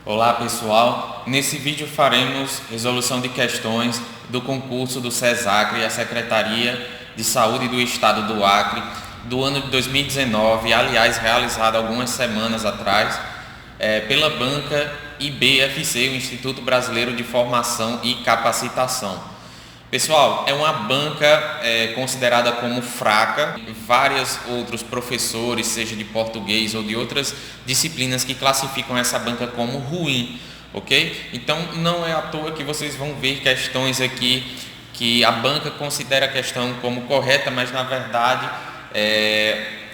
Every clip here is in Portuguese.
Olá pessoal, nesse vídeo faremos resolução de questões do concurso do SESACRE, a Secretaria de Saúde do Estado do Acre, do ano de 2019, aliás realizado algumas semanas atrás, pela banca IBFC, o Instituto Brasileiro de Formação e Capacitação. Pessoal, é uma banca considerada como fraca. Vários outros professores, seja de português ou de outras disciplinas, que classificam essa banca como ruim, ok? Então não é à toa que vocês vão ver questões aqui que a banca considera a questão como correta, mas na verdade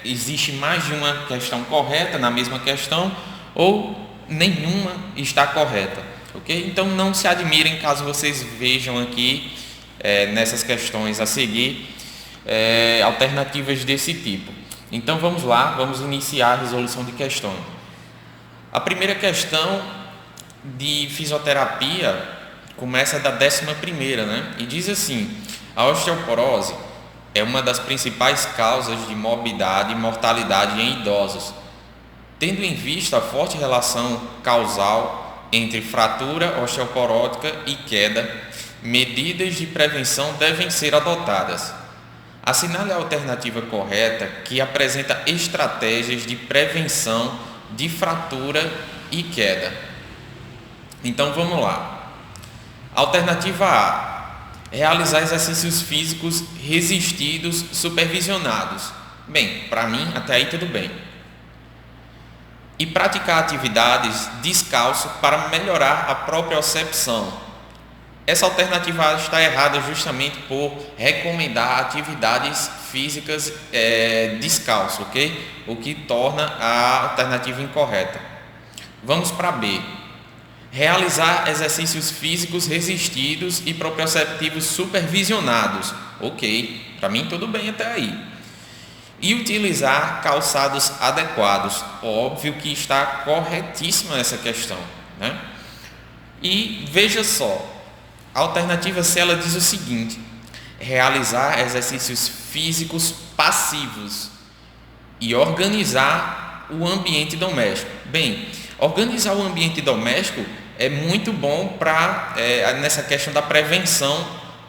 existe mais de uma questão correta na mesma questão ou nenhuma está correta, ok? Então não se admirem caso vocês vejam aqui nessas questões a seguir alternativas desse tipo. Então vamos lá, vamos iniciar a resolução de questões. A primeira questão de fisioterapia começa da 11ª, né? E diz assim: a osteoporose é uma das principais causas de morbidade e mortalidade em idosos, tendo em vista a forte relação causal entre fratura osteoporótica e queda. Medidas de prevenção devem ser adotadas. Assinale a alternativa correta que apresenta estratégias de prevenção de fratura e queda. Então vamos lá. Alternativa A: realizar exercícios físicos resistidos supervisionados. Bem, para mim até aí tudo bem. E praticar atividades descalço para melhorar a propriocepção. Essa alternativa está errada justamente por recomendar atividades físicas descalço, ok? O que torna a alternativa incorreta. Vamos para B. Realizar exercícios físicos resistidos e proprioceptivos supervisionados. Ok, para mim tudo bem até aí. E utilizar calçados adequados. Óbvio que está corretíssima essa questão, né? E veja só, a alternativa C, ela diz o seguinte: realizar exercícios físicos passivos e organizar o ambiente doméstico. Bem, organizar o ambiente doméstico é muito bom para nessa questão da prevenção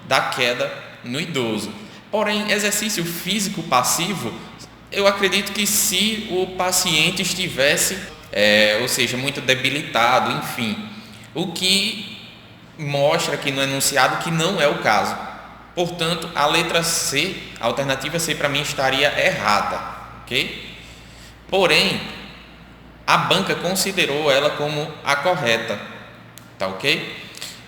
da queda no idoso. Porém, exercício físico passivo, eu acredito que se o paciente estivesse, ou seja, muito debilitado, enfim, o que mostra aqui no enunciado que não é o caso. Portanto, a letra C, a alternativa C, para mim estaria errada, ok? Porém, a banca considerou ela como a correta, tá ok?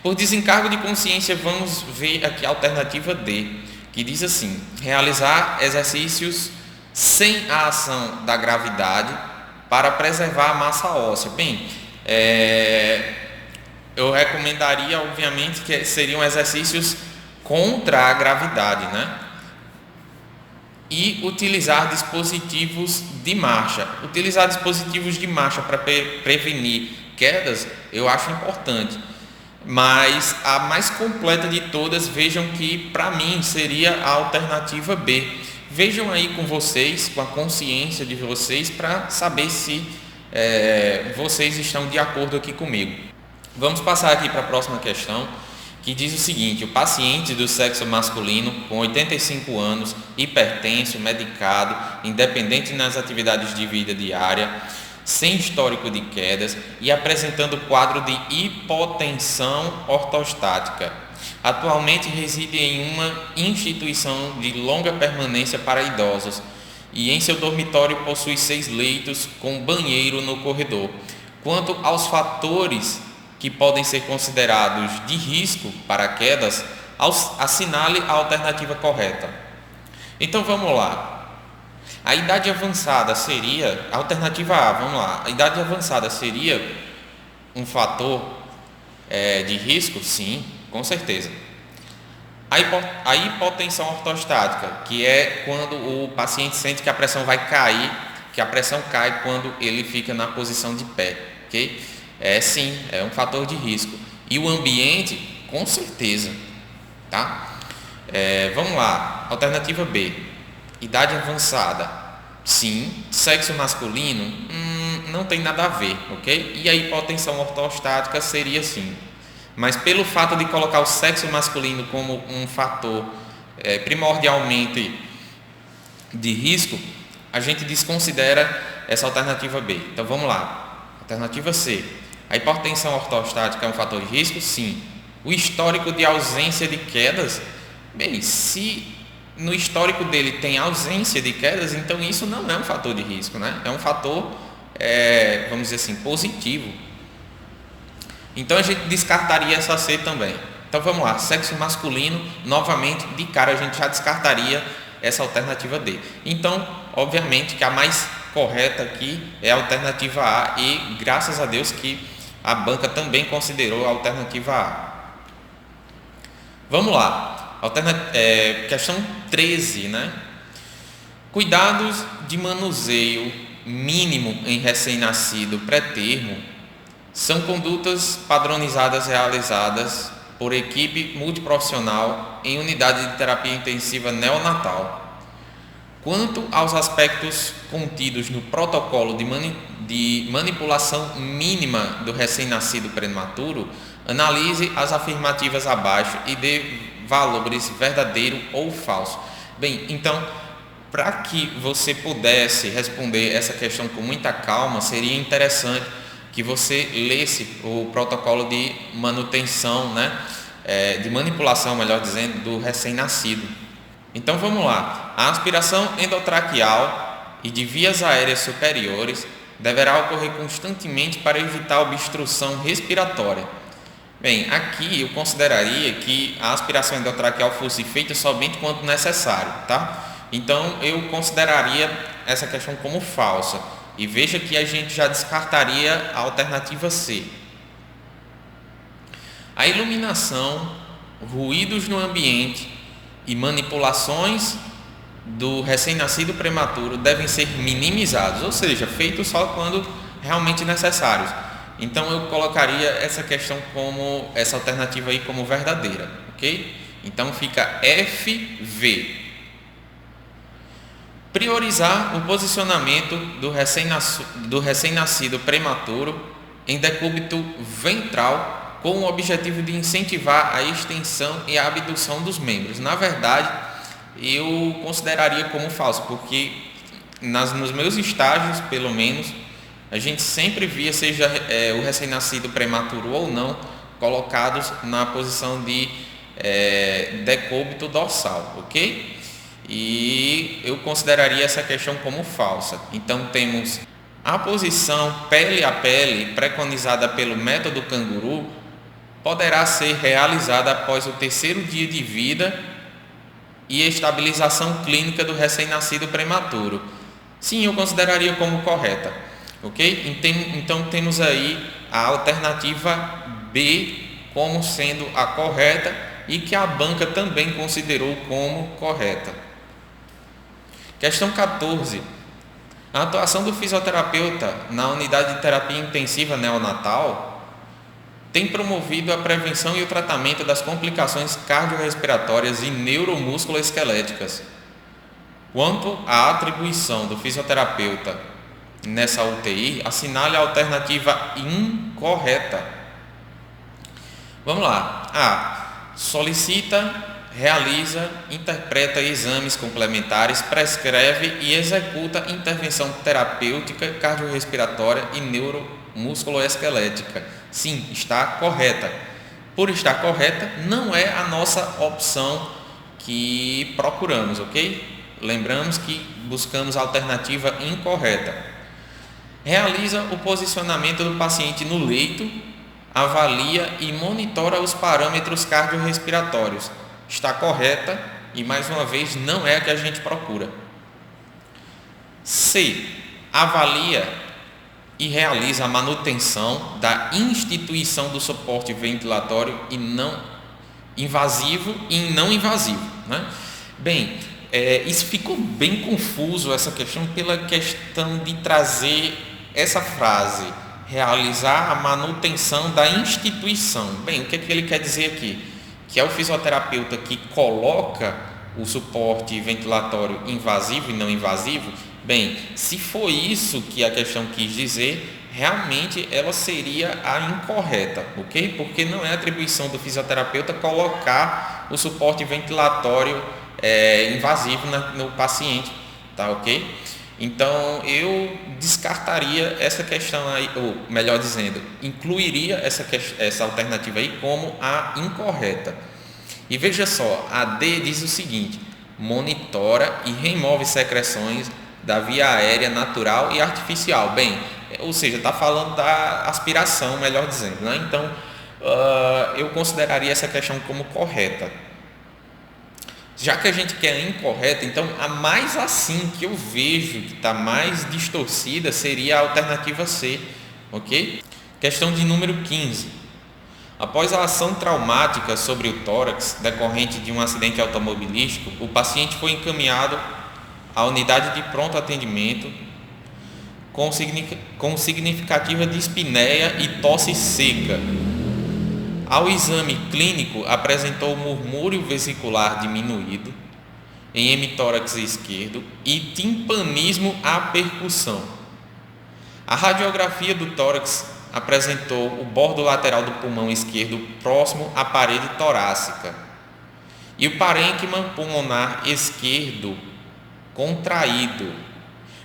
Por desencargo de consciência, vamos ver aqui a alternativa D, que diz assim: realizar exercícios sem a ação da gravidade para preservar a massa óssea. Bem, eu recomendaria, obviamente, que seriam exercícios contra a gravidade, né? E utilizar dispositivos de marcha. Utilizar dispositivos de marcha para prevenir quedas, eu acho importante. Mas a mais completa de todas, vejam que para mim seria a alternativa B. Vejam aí com vocês, com a consciência de vocês, para saber se vocês estão de acordo aqui comigo. Vamos passar aqui para a próxima questão, que diz o seguinte: o paciente do sexo masculino com 85 anos, hipertenso, medicado, independente nas atividades de vida diária, sem histórico de quedas e apresentando quadro de hipotensão ortostática. Atualmente reside em uma instituição de longa permanência para idosos e em seu dormitório possui 6 leitos com banheiro no corredor. Quanto aos fatores que podem ser considerados de risco para quedas, assinale a alternativa correta. Então vamos lá. A idade avançada seria, a alternativa A, vamos lá. A idade avançada seria um fator de risco? Sim, com certeza. A hipotensão ortostática, que é quando o paciente sente que a pressão vai cair, que a pressão cai quando ele fica na posição de pé, ok? Sim, é um fator de risco. E o ambiente, com certeza, tá? Vamos lá, alternativa B. Idade avançada, sim. Sexo masculino, não tem nada a ver, ok? E a hipotensão ortostática seria assim. Mas pelo fato de colocar o sexo masculino como um fator primordialmente de risco, a gente desconsidera essa alternativa B. Então vamos lá. Alternativa C. A hipotensão ortostática é um fator de risco? Sim. O histórico de ausência de quedas? Bem, se no histórico dele tem ausência de quedas, então isso não é um fator de risco, né? É um fator, vamos dizer assim, positivo. Então a gente descartaria essa C também. Então vamos lá, sexo masculino, novamente, de cara a gente já descartaria essa alternativa D. Então, obviamente que a mais correta aqui é a alternativa A, e graças a Deus que a banca também considerou a alternativa A. Vamos lá, questão 13, né? Cuidados de manuseio mínimo em recém-nascido pré-termo são condutas padronizadas realizadas por equipe multiprofissional em unidade de terapia intensiva neonatal. Quanto aos aspectos contidos no protocolo de manipulação mínima do recém-nascido prematuro, analise as afirmativas abaixo e dê valores verdadeiro ou falso. Bem, então, para que você pudesse responder essa questão com muita calma, seria interessante que você lesse o protocolo de manutenção, né, de manipulação, melhor dizendo, do recém-nascido. Então vamos lá. A aspiração endotraqueal e de vias aéreas superiores deverá ocorrer constantemente para evitar obstrução respiratória. Bem, aqui eu consideraria que a aspiração endotraqueal fosse feita somente quando necessário, tá? Então eu consideraria essa questão como falsa. E veja que a gente já descartaria a alternativa C. A iluminação, ruídos no ambiente e manipulações do recém-nascido prematuro devem ser minimizados, ou seja, feitos só quando realmente necessários. Então eu colocaria essa alternativa aí como verdadeira, ok? Então fica FV. Priorizar o posicionamento do recém-nascido prematuro em decúbito ventral com o objetivo de incentivar a extensão e a abdução dos membros. Na verdade, eu consideraria como falso, porque nos meus estágios, pelo menos, a gente sempre via, seja o recém-nascido prematuro ou não, colocados na posição de decúbito dorsal, ok? E eu consideraria essa questão como falsa. Então temos a posição pele a pele preconizada pelo método canguru poderá ser realizada após o 3º dia de vida e estabilização clínica do recém-nascido prematuro. Sim, eu consideraria como correta, ok? Então temos aí a alternativa B como sendo a correta e que a banca também considerou como correta. Questão 14. A atuação do fisioterapeuta na unidade de terapia intensiva neonatal tem promovido a prevenção e o tratamento das complicações cardiorrespiratórias e neuromusculoesqueléticas. Quanto à atribuição do fisioterapeuta nessa UTI, assinale a alternativa incorreta. Vamos lá. A. Solicita, realiza, interpreta exames complementares, prescreve e executa intervenção terapêutica cardiorrespiratória e neuromusculoesquelética. Sim, está correta. Por estar correta, não é a nossa opção que procuramos, ok? Lembramos que buscamos a alternativa incorreta. Realiza o posicionamento do paciente no leito, avalia e monitora os parâmetros cardiorrespiratórios. Está correta e, mais uma vez, não é a que a gente procura. C. Avalia e realiza a manutenção da instituição do suporte ventilatório e não invasivo e não invasivo, né? Bem, isso ficou bem confuso, essa questão, pela questão de trazer essa frase, realizar a manutenção da instituição. Bem, o que ele quer dizer aqui? Que é o fisioterapeuta que coloca o suporte ventilatório invasivo e não invasivo, Bem, se for isso que a questão quis dizer, realmente ela seria a incorreta, ok? Porque não é atribuição do fisioterapeuta colocar o suporte ventilatório invasivo no paciente, tá ok? Então eu descartaria essa questão aí, ou melhor dizendo, incluiria essa alternativa aí como a incorreta. E veja só, a D diz o seguinte: monitora e remove secreções da via aérea natural e artificial. Bem, ou seja, está falando da aspiração, melhor dizendo, né? Então, eu consideraria essa questão como correta. Já que a gente quer a incorreta, então a mais assim que eu vejo que está mais distorcida seria a alternativa C, ok? Questão de número 15. Após a ação traumática sobre o tórax decorrente de um acidente automobilístico, o paciente foi encaminhado à unidade de pronto atendimento com significativa dispneia e tosse seca. Ao exame clínico, apresentou murmúrio vesicular diminuído em hemitórax esquerdo e timpanismo à percussão. A radiografia do tórax apresentou o bordo lateral do pulmão esquerdo próximo à parede torácica e o parênquima pulmonar esquerdo contraído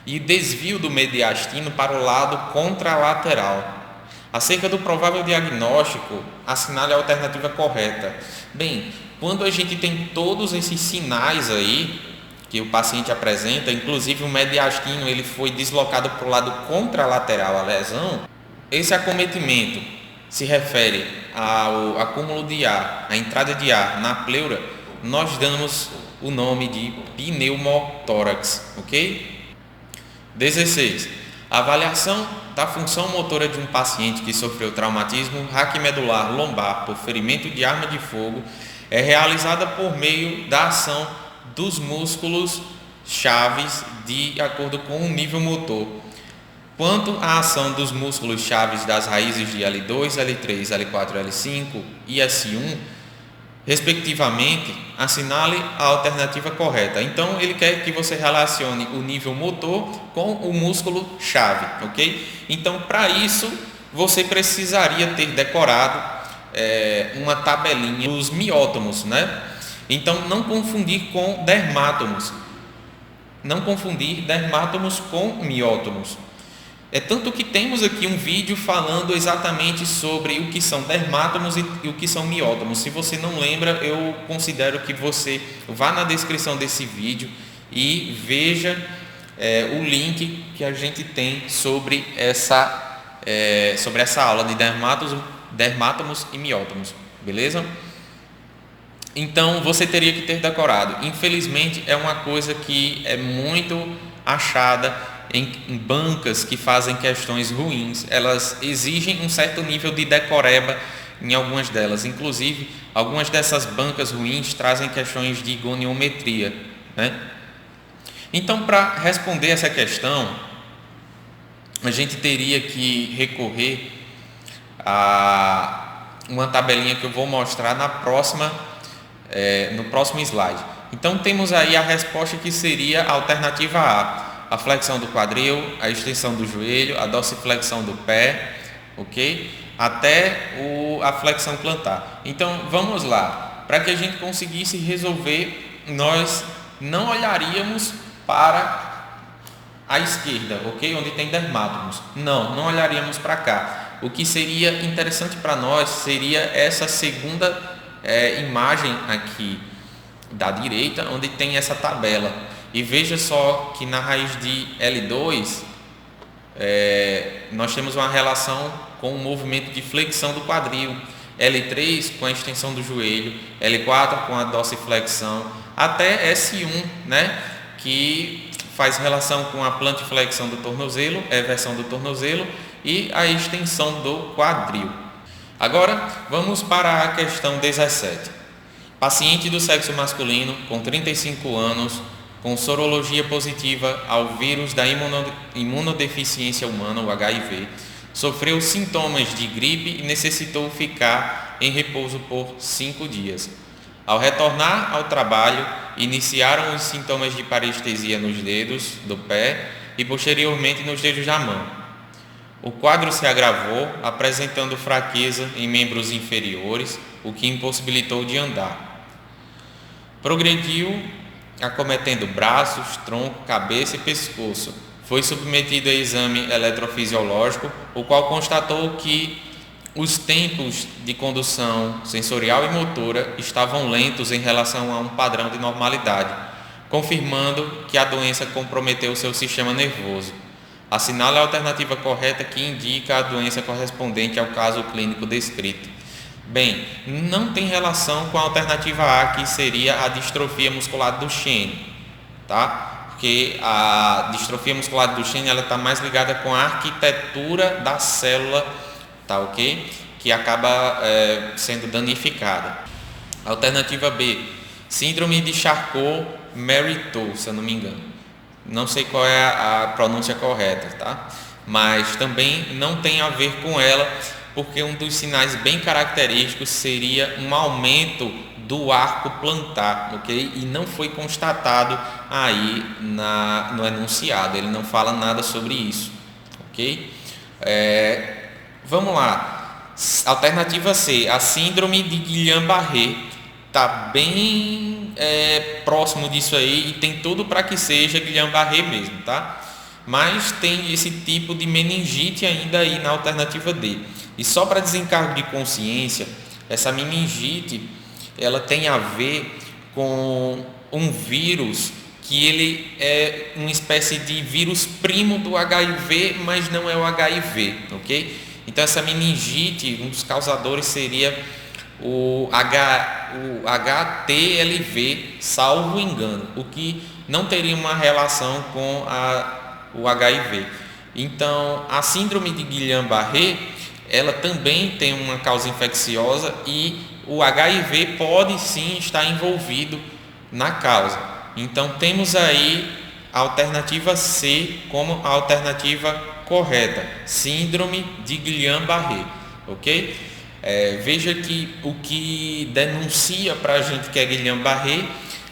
e desvio do mediastino para o lado contralateral. Acerca do provável diagnóstico, assinale a alternativa correta. Bem, quando a gente tem todos esses sinais aí que o paciente apresenta, inclusive o mediastino ele foi deslocado para o lado contralateral à lesão, esse acometimento se refere ao acúmulo de ar, à entrada de ar na pleura, nós damos o nome de pneumotórax, ok? 16. A avaliação da função motora de um paciente que sofreu traumatismo raquimedular lombar por ferimento de arma de fogo é realizada por meio da ação dos músculos chaves de acordo com o nível motor. Quanto à ação dos músculos chaves das raízes de L2, L3, L4, L5 e S1, respectivamente, assinale a alternativa correta. Então, ele quer que você relacione o nível motor com o músculo chave, ok? Então, para isso, você precisaria ter decorado uma tabelinha dos miótomos, né? Então, não confundir com dermátomos. Não confundir dermátomos com miótomos. É tanto que temos aqui um vídeo falando exatamente sobre o que são dermátomos e o que são miótomos. Se você não lembra, eu considero que você vá na descrição desse vídeo e veja o link que a gente tem sobre essa aula de dermátomos e miótomos, beleza? Então você teria que ter decorado. Infelizmente é uma coisa que é muito achada em bancas que fazem questões ruins. Elas exigem um certo nível de decoreba em algumas delas. Inclusive, algumas dessas bancas ruins trazem questões de goniometria, né? Então, para responder essa questão, a gente teria que recorrer a uma tabelinha que eu vou mostrar no próximo slide. Então, temos aí a resposta que seria a alternativa A: a flexão do quadril, a extensão do joelho, a dorsiflexão do pé, ok? Até a flexão plantar. Então, vamos lá. Para que a gente conseguisse resolver, nós não olharíamos para a esquerda, ok? Onde tem dermátomos. Não olharíamos para cá. O que seria interessante para nós seria essa segunda imagem aqui da direita, onde tem essa tabela. E veja só que na raiz de L2 nós temos uma relação com o movimento de flexão do quadril, L3 com a extensão do joelho, L4 com a dorsiflexão, até S1, né, que faz relação com a plantiflexão do tornozelo, eversão do tornozelo e a extensão do quadril. Agora vamos para a questão 17. Paciente do sexo masculino com 35 anos, com sorologia positiva ao vírus da imunodeficiência humana, o HIV, sofreu sintomas de gripe e necessitou ficar em repouso por 5 dias. Ao retornar ao trabalho, iniciaram os sintomas de parestesia nos dedos do pé e posteriormente nos dedos da mão. O quadro se agravou, apresentando fraqueza em membros inferiores, o que impossibilitou de andar. Progrediu, acometendo braços, tronco, cabeça e pescoço. Foi submetido a exame eletrofisiológico, o qual constatou que os tempos de condução sensorial e motora estavam lentos em relação a um padrão de normalidade, confirmando que a doença comprometeu o seu sistema nervoso. Assinale a alternativa correta que indica a doença correspondente ao caso clínico descrito. Bem, não tem relação com a alternativa A, que seria a distrofia muscular do Duchenne, tá? Porque a distrofia muscular do Duchenne ela está mais ligada com a arquitetura da célula, tá ok? Que acaba sendo danificada. Alternativa B, síndrome de Charcot-Marie-Tooth, se eu não me engano. Não sei qual é a pronúncia correta, tá? Mas também não tem a ver com ela, porque um dos sinais bem característicos seria um aumento do arco plantar, ok? E não foi constatado aí no enunciado, ele não fala nada sobre isso, ok? Vamos lá, alternativa C, a síndrome de Guillain-Barré, está bem próximo disso aí e tem tudo para que seja Guillain-Barré mesmo, tá? Mas tem esse tipo de meningite ainda aí na alternativa D. E só para desencargo de consciência, essa meningite ela tem a ver com um vírus que ele é uma espécie de vírus primo do HIV, mas não é o HIV, ok? Então essa meningite, um dos causadores seria o HTLV, salvo engano, o que não teria uma relação com o HIV. Então a síndrome de Guillain-Barré ela também tem uma causa infecciosa e o HIV pode sim estar envolvido na causa. Então temos aí a alternativa C como a alternativa correta, síndrome de Guillain-Barré, ok? Veja que o que denuncia para a gente que é Guillain-Barré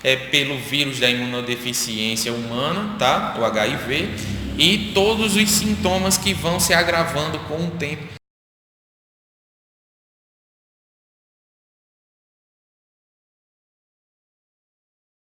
é pelo vírus da imunodeficiência humana, tá? O HIV, e todos os sintomas que vão se agravando com o tempo.